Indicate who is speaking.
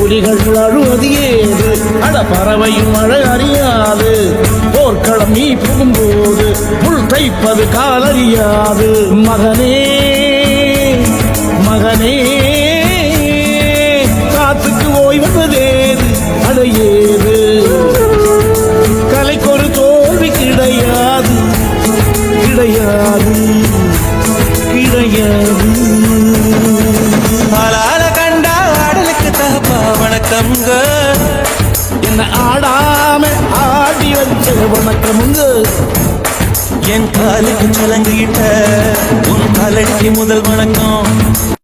Speaker 1: புலிகள் அழுவது ஏது அட பறவையும் மழை அறியாது போர்க்களம் நீ புகும்போது புல் தைப்பது காலறியாது மகனே மகனே காத்துக்கு ஓய்வதேது அடையேது கலைக்கொரு தோல்வி கிடையாது கிடையாது கிடையாது
Speaker 2: ஆளால கண்டா ஆடலுக்கு தகப்பா வணக்கம்ங்க
Speaker 1: என்ன ஆடாம ஆடி வச்ச வணக்கமுங்க
Speaker 2: என் காலுக்கு சலங்கிட்ட உன் காலடிக்கு முதல் வணக்கம்